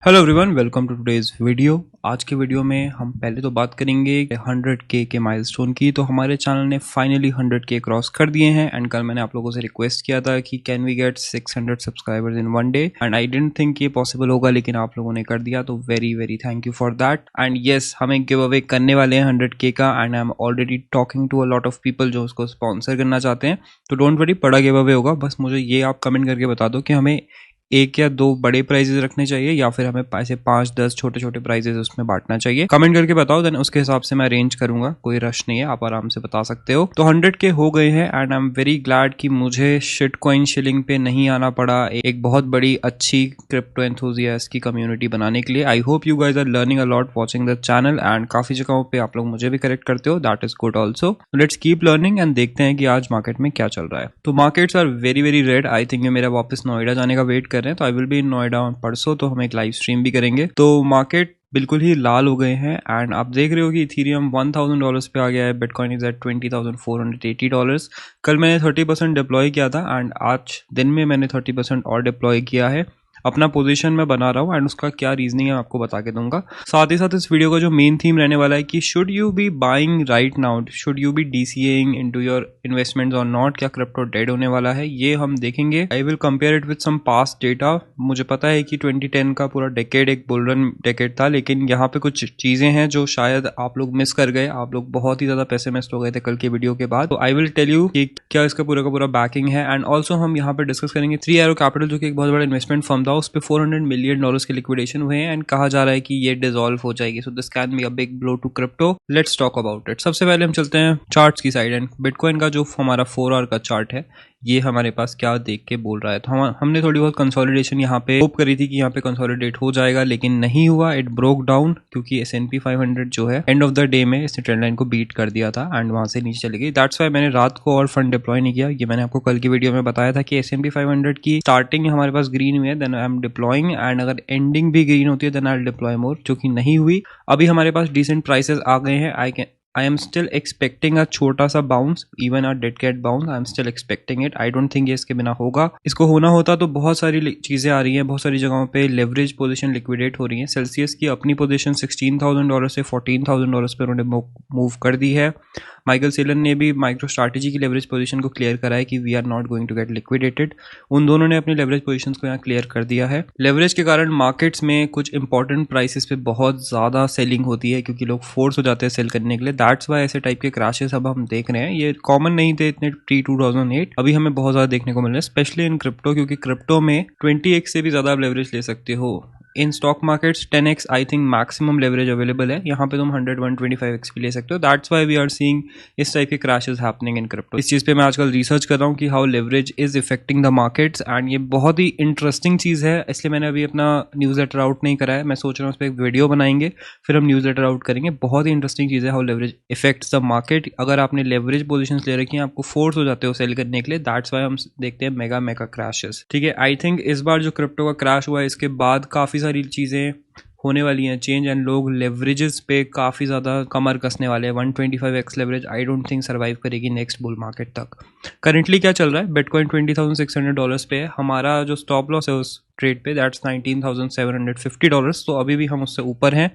Hello everyone, welcome to today's video. आज के video में हम पहले तो बात करेंगे 100K के माइलस्टोन की। तो हमारे चैनल ने फाइनली 100K क्रॉस कर दिए हैं एंड कल मैंने आप लोगों से रिक्वेस्ट किया था कि can we get 600 subscribers in one day, and I didn't think ये पॉसिबल होगा, लेकिन आप लोगों ने कर दिया, तो very very thank you for that. And yes, हम एक गिव अवे करने वाले हैं 100K का, and I am already talking to a lot of people जो उसको स्पॉन्सर करना चाहते हैं। तो डोंट वरी, बड़ा गिव अवे होगा। बस मुझे ये आप कमेंट करके बता दो कि हमें एक या दो बड़े प्राइजेस रखने चाहिए या फिर हमें ऐसे 5-10 छोटे छोटे प्राइजेस उसमें बांटना चाहिए। कमेंट करके बताओ, देन उसके हिसाब से मैं अरेंज करूंगा। कोई रश नहीं है, आप आराम से बता सकते हो। तो 100K हो गए हैं and I am very glad कि मुझे शिट कॉइन शिलिंग पे नहीं आना पड़ा एक बहुत बड़ी अच्छी क्रिप्टो एंथुसियास्ट की कम्युनिटी बनाने के लिए। I hope you guys are learning a lot watching the channel, and काफी जगहों पे आप लोग मुझे भी करेक्ट करते हो, that is good also. Let's keep learning and देखते हैं कि आज मार्केट में क्या चल रहा है। तो markets are very very red. I think ये मेरा वापस नोएडा जाने का वेट कर रहे हैं, तो I will be in Noida परसों, तो हम एक लाइव स्ट्रीम भी करेंगे। तो मार्केट बिल्कुल ही लाल हो गए हैं एंड आप देख रहे हो कि इथीरियम $1000 पे आ गया है, बिटकॉइन इज एट $20,480। कल मैंने 30% डिप्लॉय किया था एंड आज दिन में मैंने 30% और डिप्लॉय किया है। अपना पोजीशन में बना रहा हूँ एंड उसका क्या रीजनिंग है आपको बता के दूंगा। साथ ही साथ इस वीडियो का जो मेन थीम रहने वाला है कि should you be buying right now, should you be DCAing into your investments और नॉट, क्या क्रिप्टो डेड होने वाला है, ये हम देखेंगे। I will compare it with some past data. मुझे पता है कि 2010 का पूरा डेकेड एक बुल रन डेकेड था, लेकिन यहाँ पे कुछ चीजें हैं जो शायद आप लोग मिस कर गए। आप लोग बहुत ही ज्यादा पेसिमिस्ट हो गए थे कल के वीडियो के बाद। तो आई विल टेल यू कि क्या इसका पूरा का पूरा बैकिंग है। एंड ऑल्सो हम यहाँ पे डिस्कस करेंगे 3 Arrow कैपिटल, जो कि एक बहुत बड़ा इन्वेस्टमेंट फर्म था, उस पर $400 मिलियन के लिक्विडेशन हुए हैं एंड कहा जा रहा है कि ये डिसॉल्व हो जाएगी। So this can be a big blow to crypto. Let's talk about it. सबसे पहले हम चलते हैं चार्ट्स की साइड, एंड बिटकॉइन का जो हमारा 4 आवर का चार्ट है, ये हमारे पास क्या देख के बोल रहा है। तो हमने थोड़ी बहुत कंसोलिडेशन यहाँ पे होप करी थी कि यहाँ पे कंसोलिडेट हो जाएगा, लेकिन नहीं हुआ। इट ब्रोक डाउन क्योंकि S&P 500 जो है एंड ऑफ द डे में इसने ट्रेंड लाइन को बीट कर दिया था एंड वहां से नीचे चली गई। दैट्स वाई मैंने रात को और फंड डिप्लॉय नहीं किया। ये मैंने आपको कल की वीडियो में बताया था कि S&P 500 की स्टार्टिंग हमारे पास ग्रीन हुई है, then I am deploying, and अगर एंडिंग भी ग्रीन होती है then I will deploy more, जो कि नहीं हुई। अभी हमारे पास डिसेंट प्राइसेस आ गए हैं। I am still expecting a छोटा सा bounce, even a dead cat bounce, I am still expecting it. I don't think ये इसके बिना होगा। इसको होना होता तो बहुत सारी चीजें आ रही हैं, बहुत सारी जगहों पे लेवरेज पोजीशन लिक्विडेट हो रही है। सेल्सियस की अपनी पोजीशन $16,000 से $14,000 पे उन्होंने मूव कर दी है। माइकल सेलन ने भी माइक्रो स्ट्रैटेजी की लेवरेज पोजीशन को क्लियर करा है कि we are not going to get liquidated. उन दोनों ने अपनी लेवरेज पोजीशंस को यहाँ क्लियर कर दिया है। लेवरेज के कारण मार्केट्स में कुछ इंपॉर्टेंट प्राइसेस पे बहुत ज्यादा सेलिंग होती है क्योंकि लोग फोर्स हो जाते हैं सेल करने के लिए। दैट्स वाई ऐसे टाइप के क्रैशेस अब हम देख रहे हैं। ये कॉमन नहीं थे इतने प्री 2008, अभी हमें बहुत ज्यादा देखने को मिल रहा है, स्पेशली इन क्रिप्टो, क्योंकि क्रिप्टो में 20x से भी ज्यादा आप लेवरेज ले सकते हो। In stock markets 10x I think maximum leverage available है। यहाँ पे तुम 100-125x भी ले सकते हो। That's why we are seeing इस टाइप के क्रैशेस हैपनिंग इन क्रिप्टो। इस चीज पे मैं आजकल रिसर्च कर रहा हूँ कि how leverage is affecting the markets, and ये बहुत ही इंटरेस्टिंग चीज है। इसलिए मैंने अभी अपना न्यूज़लेटर आउट नहीं करा है। मैं सोच रहा हूँ उस पर एक वीडियो बनाएंगे, फिर हम न्यूज़लेटर आउट करेंगे। बहुत ही इंटरेस्टिंग चीज है how leverage effects the market. अगर आपने लेवरेज पोजीशंस ले रखी हैं, आपको फोर्स हो जाते हो सेल करने के लिए। दैट्स वाई हम देखते हैं मेगा मेगा क्रैशेस। ठीक है, आई थिंक इस बार जो क्रिप्टो का क्रैश हुआ है, इसके बाद काफी सारी चीजें होने वाली हैं चेंज, एंड लोग लेवरेजेस पे काफ़ी ज़्यादा कमर कसने वाले हैं। 125x leverage I don't think survive करेगी नेक्स्ट बुल मार्केट तक। करेंटली क्या चल रहा है, बिटकॉइन $20,600 पे है। हमारा जो स्टॉप लॉस है उस ट्रेड पे, दैट्स $19,750, तो अभी भी हम उससे ऊपर हैं।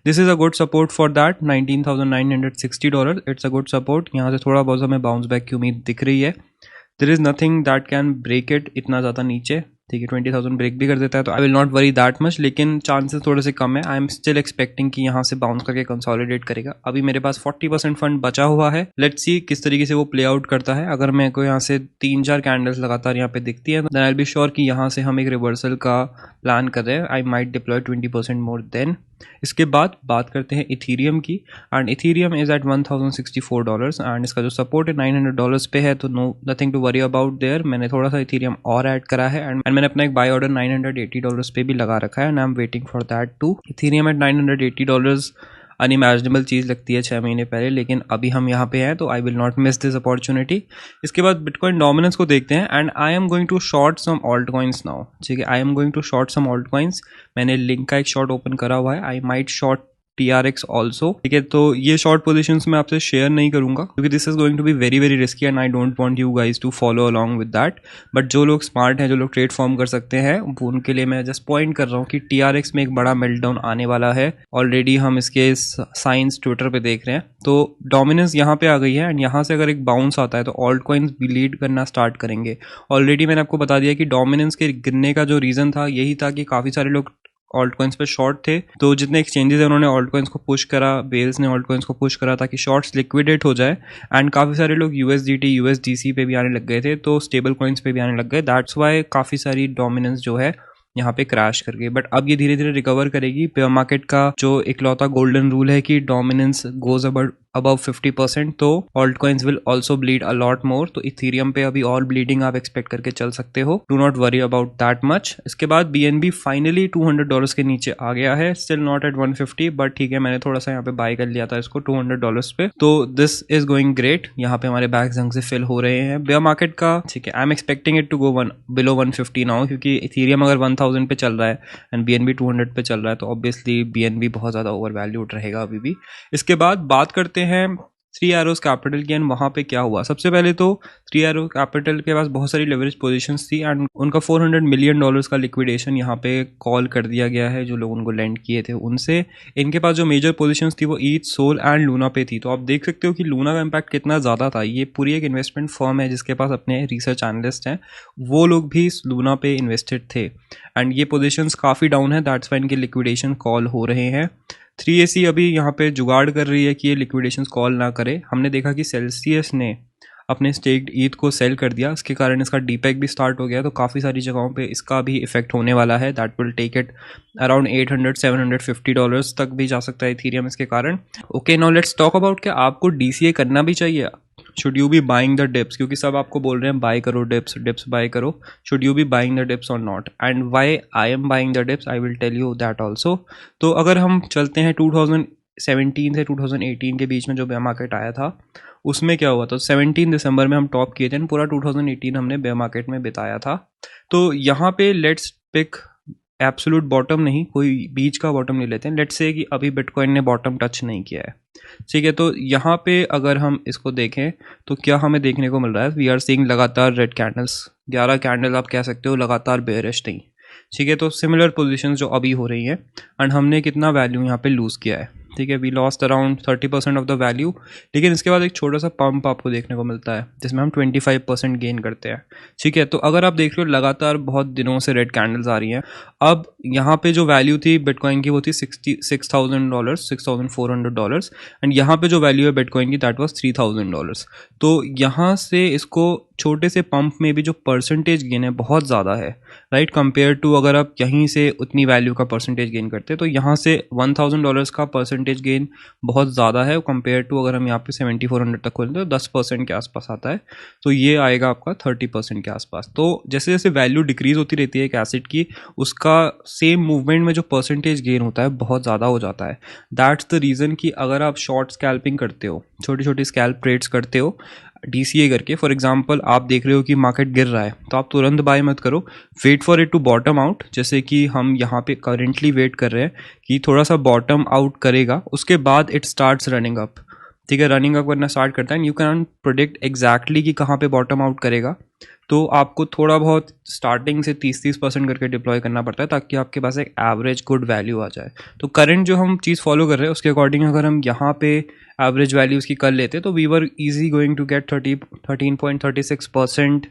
This is a good support for that $19,960। It's a good support. यहाँ से थोड़ा बहुत हमें बाउंस बैक की उम्मीद दिख रही है। There is nothing that can break it इतना ज़्यादा नीचे। ठीक है, 20,000 ब्रेक भी कर देता है तो I will not worry that much, लेकिन चांसेस थोड़े से कम है। आई एम स्टिल एक्सपेक्टिंग कि यहाँ से बाउंस करके कंसोलिडेट करेगा। अभी मेरे पास 40% फंड बचा हुआ है। लेट्स सी किस तरीके से वो प्ले आउट करता है। अगर मेरे को यहाँ से 3-4 कैंडल्स लगातार यहाँ पे दिखती है, then I will be sure कि यहाँ से हम एक रिवर्सल का प्लान कर रहे हैं। I might deploy 20% more then. इसके बाद बात करते हैं इथीरियम की, and Ethereum is at $1,064 and इसका जो सपोर्ट है $900 पे है, तो nothing to worry about there. मैंने थोड़ा सा इथीरियम और ऐड करा है एंड मैंने अपना एक बाय ऑर्डर $980 पे भी लगा रखा है, and I am waiting for that too. Ethereum at $980 unimaginable चीज़ लगती है 6 महीने पहले, लेकिन अभी हम यहाँ पे हैं तो I will not miss this opportunity. इसके बाद बिटकॉइन डोमिनेंस को देखते हैं, and I am going to short some altcoins now. ठीक है, I am going to short some altcoins. मैंने लिंक का एक शॉर्ट ओपन करा हुआ है। I might short TRX also, ठीक है। तो ये शॉर्ट पोजिशंस मैं आपसे शेयर नहीं करूंगा क्योंकि this is going to be very very risky and I don't want you guys to follow along with that. But जो लोग स्मार्ट हैं, जो लोग ट्रेड फॉर्म कर सकते हैं, उनके लिए मैं जस्ट पॉइंट कर रहा हूँ कि TRX में एक बड़ा मेल्टडाउन आने वाला है। ऑलरेडी हम इसके साइंस ट्विटर पे देख रहे हैं। तो डोमिनेंस यहाँ पे आ गई है एंड यहाँ से अगर एक बाउंस आता है तो ऑल्ट कॉइन्स भी लीड करना स्टार्ट करेंगे। ऑलरेडी मैंने आपको बता दिया कि डोमिनेंस के गिरने का जो रीजन था यही था कि काफी सारे लोग ऑल्ट कॉइन्स पे शॉर्ट थे। तो जितने एक्सचेंजेस हैं उन्होंने ऑल्ट कॉइन्स को पुश करा, बेल्स ने ऑल्ट कॉइन्स को पुश करा ताकि शॉर्ट्स लिक्विडेट हो जाए एंड काफी सारे लोग USDT USDC पे भी आने लग गए थे, तो स्टेबल कॉइन्स पे भी आने लग गए। दैट्स वाई काफी सारी डोमिनेंस जो है यहाँ पे क्रैश कर गई। बट अब ये धीरे धीरे रिकवर करेगी। बेयर मार्केट का जो इकलौता गोल्डन रूल है कि डोमिनेंस गोज above 50%, तो alt coins will also bleed a lot more. तो इथेरियम पे अभी और ब्लीडिंग आप एक्सपेक्ट करके चल सकते हो। Do not worry about that much. इसके बाद BNB फाइनली $200 के नीचे आ गया है, स्टिल नॉट एट 150, बट ठीक है, मैंने थोड़ा सा यहाँ पे बाय कर लिया था इसको $200 पे। तो दिस इज गोइंग ग्रेट। यहाँ पे हमारे बैग्स ढंग से फिल हो रहे हैं। बेयर मार्केट का ठीक है, I am expecting it to go below 150 now, क्योंकि इथेरियम अगर 1000 पे चल रहा है एंड BNB 200 पे चल रहा है तो ऑब्वियसली BNB बहुत ज्यादा ओवर वैल्यूड रहेगा अभी भी। इसके बाद बात करते हैं थ्री एरोज कैपिटल की एंड वहां पे क्या हुआ। सबसे पहले तो थ्री एरो कैपिटल के पास बहुत सारी लेवरेज पोजीशंस थी एंड उनका $400 मिलियन का लिक्विडेशन यहाँ पे कॉल कर दिया गया है जो लोग उनको लेंड किए थे उनसे। इनके पास जो मेजर पोजीशंस थी वो ईथ, सोल एंड लूना पे थी। तो आप देख सकते हो कि लूना का इम्पैक्ट कितना ज़्यादा था। ये पूरी एक इन्वेस्टमेंट फर्म है जिसके पास अपने रिसर्च एनालिस्ट हैं, वो लोग भी इस लूना पे इन्वेस्टेड थे एंड ये पोजीशंस काफ़ी डाउन है। दैट्स वाई इनके लिक्विडेशन कॉल हो रहे हैं। 3AC अभी यहाँ पे जुगाड़ कर रही है कि ये लिक्विडेशन कॉल ना करे। हमने देखा कि सेल्सियस ने अपने स्टेक्ड ईथ को सेल कर दिया, इसके कारण इसका डीपैक भी स्टार्ट हो गया। तो काफ़ी सारी जगहों पे इसका भी इफेक्ट होने वाला है। That will take it around $800-750 तक भी जा सकता है इथेरियम इसके कारण। Okay, now let's talk about क्या आपको DCA करना भी चाहिए। Should you be buying the dips, क्योंकि सब आपको बोल रहे हैं बाय करो डिप्स बाय करो। Should you be buying the dips और not, and why I am buying the dips I will tell you that also. तो अगर हम चलते हैं 2017 से 2018 के बीच में जो बेयर मार्केट आया था उसमें क्या हुआ था। 17 दिसंबर में हम टॉप किए थे, पूरा 2018 हमने बेयर मार्केट में बिताया था। तो यहाँ पे लेट्स पिक एब्सोल्यूट बॉटम, नहीं कोई बीच का बॉटम नहीं लेते हैं। लेट्स से कि अभी बिटकॉइन ने बॉटम टच नहीं किया है, ठीक है। तो यहाँ पे अगर हम इसको देखें तो क्या हमें देखने को मिल रहा है, वी आर सीइंग लगातार रेड कैंडल्स, 11 कैंडल आप कह सकते हो लगातार बेयरिश नहीं, ठीक है। तो सिमिलर पोजीशंस जो अभी हो रही हैं एंड हमने कितना वैल्यू यहाँ पे लूज किया है, ठीक है। We lost around 30% of the value. लेकिन इसके बाद एक छोटा सा पंप आपको देखने को मिलता है जिसमें हम 25% गेन करते हैं, ठीक है। तो अगर आप देख रहे हो लगातार बहुत दिनों से रेड कैंडल्स आ रही हैं। अब यहाँ पे जो वैल्यू थी बिटकॉइन की वो थी $6,400 एंड यहाँ पे जो वैल्यू है बिटकॉइन की दैट वाज $3,000। तो यहाँ से इसको छोटे से पंप में भी जो परसेंटेज गेन है बहुत ज़्यादा है, राइट, कंपेयर टू अगर आप यहीं से उतनी वैल्यू का परसेंटेज गेन करते हैं। तो यहाँ से $1,000 का परसेंटेज गेन बहुत ज़्यादा है कंपेयर टू अगर हम यहाँ पे 7400 तक खोलें तो 10% के आसपास आता है। तो ये आएगा आपका 30% के आसपास। तो जैसे जैसे वैल्यू डिक्रीज होती रहती है एक एसेट की, उसका सेम मूवमेंट में जो परसेंटेज गेन होता है बहुत ज़्यादा हो जाता है। दैट्स द रीज़न कि अगर आप शॉर्ट स्कैल्पिंग करते हो, छोटी छोटी स्कैल्प ट्रेड्स करते हो DCA करके, फॉर एग्जांपल आप देख रहे हो कि मार्केट गिर रहा है तो आप तुरंत बाय मत करो, wait for it to bottom out. जैसे कि हम यहाँ पे करेंटली वेट कर रहे हैं कि थोड़ा सा बॉटम आउट करेगा, उसके बाद इट स्टार्ट्स रनिंग अप, ठीक है। रनिंग अप करना स्टार्ट करता है, यू कैन प्रोडिक्ट एग्जैक्टली कि कहाँ पे बॉटम आउट करेगा। तो आपको थोड़ा बहुत स्टार्टिंग से 30% करके डिप्लॉय करना पड़ता है ताकि आपके पास एक एवरेज गुड वैल्यू आ जाए। तो करंट जो हम चीज़ फॉलो कर रहे हैं उसके अकॉर्डिंग अगर हम यहाँ पे एवरेज वैल्यू उसकी कर लेते तो we were easy going to get 13.36%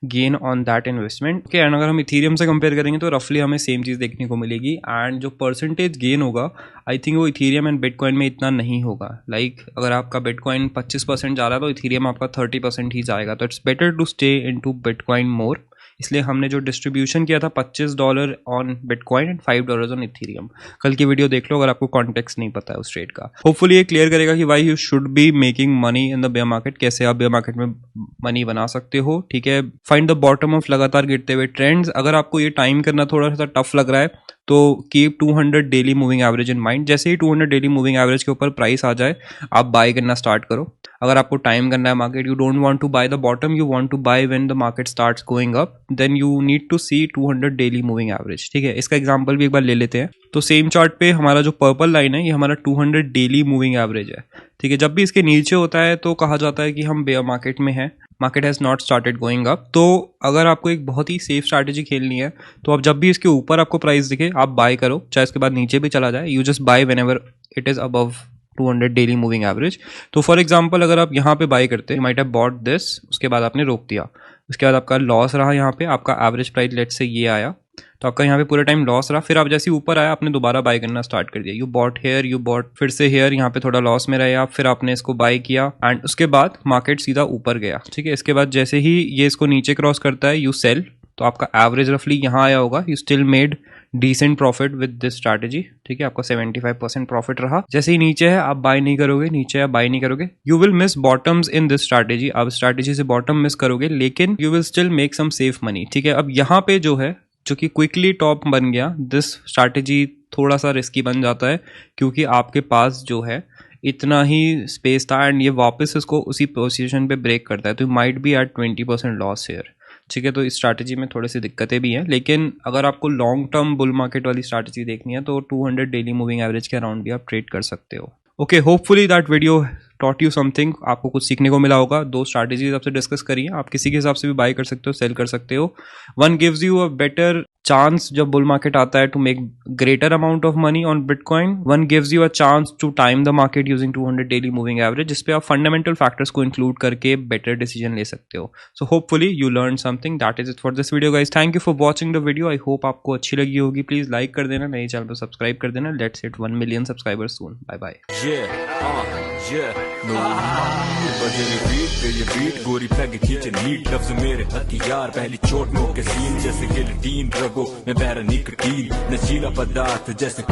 gain on that investment, okay. And अगर हम इथेरियम से कंपेयर करेंगे तो रफली हमें सेम चीज़ देखने को मिलेगी एंड जो परसेंटेज गेन होगा आई थिंक वो इथेरियम एंड बिटकॉइन में इतना नहीं होगा। लाइक अगर आपका बिटकॉइन 25% जा रहा है तो इथेरियम आपका 30% ही जाएगा। तो it's better to stay into bitcoin more, इसलिए हमने जो डिस्ट्रीब्यूशन किया था $25 on bitcoin and $5 on Ethereum. कल की वीडियो देख लो अगर आपको कॉन्टेक्स्ट नहीं पता है उस ट्रेड का। होपफुली ये क्लियर करेगा कि why you should be making money in the bear market, कैसे आप बेयर मार्केट में मनी बना सकते हो, ठीक है। फाइंड द बॉटम ऑफ लगातार गिरते हुए ट्रेंड्स। अगर आपको ये टाइम करना थोड़ा सा टफ लग रहा है तो keep 200 daily moving average in mind. जैसे ही 200 डेली मूविंग एवरेज के ऊपर प्राइस आ जाए आप बाय करना स्टार्ट करो। अगर आपको टाइम करना है market, you don't want to buy the bottom, you want to buy when the market starts going up, then you need to see 200 daily moving average. ठीक है, इसका एग्जांपल भी एक बार ले लेते हैं। तो सेम चार्ट पे हमारा जो पर्पल लाइन है ये हमारा 200 डेली मूविंग एवरेज है। ठीक है, जब भी इसके नीचे होता है तो कहा जाता है कि हम बेयर मार्केट में हैं, market has not started going up. तो अगर आपको एक बहुत ही सेफ स्ट्रैटेजी खेलनी है तो आप जब भी इसके ऊपर आपको प्राइस दिखे आप बाय करो, चाहे इसके बाद नीचे भी चला जाए, you just by whenever it is above 200 daily moving average. तो फॉर एग्जांपल अगर आप यहाँ पे बाय करते हैं, you might have bought this, उसके बाद आपने रोक दिया, उसके बाद आपका लॉस रहा, यहाँ पे आपका एवरेज प्राइस लेट से ये आया, तो आपका यहाँ पे पूरे टाइम लॉस रहा। फिर आप जैसे ऊपर आया आपने दोबारा बाय करना स्टार्ट कर दिया, you bought here, you bought फिर से हेयर, यहाँ पे थोड़ा लॉस में रहे आप, फिर आपने इसको बाय किया एंड उसके बाद मार्केट सीधा ऊपर गया। ठीक है, इसके बाद जैसे ही ये इसको नीचे क्रॉस करता है यू सेल, तो आपका एवरेज रफली यहाँ आया होगा, you still made decent profit with this strategy. ठीक है, आपका 75% प्रॉफिट रहा। जैसे ही नीचे है आप बाय नहीं करोगे, नीचे है बाय नहीं करोगे, you will miss bottoms in this strategy. आप स्ट्रैटेजी से बॉटम मिस करोगे लेकिन you will still make some safe money. ठीक है, अब यहाँ पे जो है जो कि क्विकली टॉप बन गया, दिस स्ट्रैटेजी थोड़ा सा रिस्की बन जाता है क्योंकि आपके पास जो है इतना ही स्पेस था एंड ये वापस इसको उसी पोजीशन पे ब्रेक करता है, तो you might be at 20% loss here. ठीक है, तो इस स्ट्रैटेजी में थोड़ी सी दिक्कतें भी हैं, लेकिन अगर आपको लॉन्ग टर्म बुल मार्केट वाली स्ट्रैटेजी देखनी है तो 200 डेली मूविंग एवरेज के अराउंड भी आप ट्रेड कर सकते हो। Okay, hopefully that video taught you something, आपको कुछ सीखने को मिला होगा। दो स्ट्रैटेजीज आपसे डिस्कस करिए, आप किसी के हिसाब से भी बाय कर सकते हो, सेल कर सकते हो। One gives you a better chance जब बुल मार्केट आता है to make greater amount of money on Bitcoin. One gives you a chance to time the market using 200 daily moving average, जिसपे आप फंडामेंटल फैक्टर्स को include करके better decision ले सकते हो। So hopefully you learn something. That is it for this video guys, thank you for watching the video. I hope आपको अच्छी लगी होगी। प्लीज लाइक कर देना, नए चैनल को सब्सक्राइब कर देना। Let's hit 1 million subscribers soon. Bye bye. गोरी पैग खींचे नीट लफ्ज मेरे हथियार, पहली चोट नो के सीन जैसे गिल्टीन, रगो में बैरा निकटीन, नशीला पदार्थ जैसे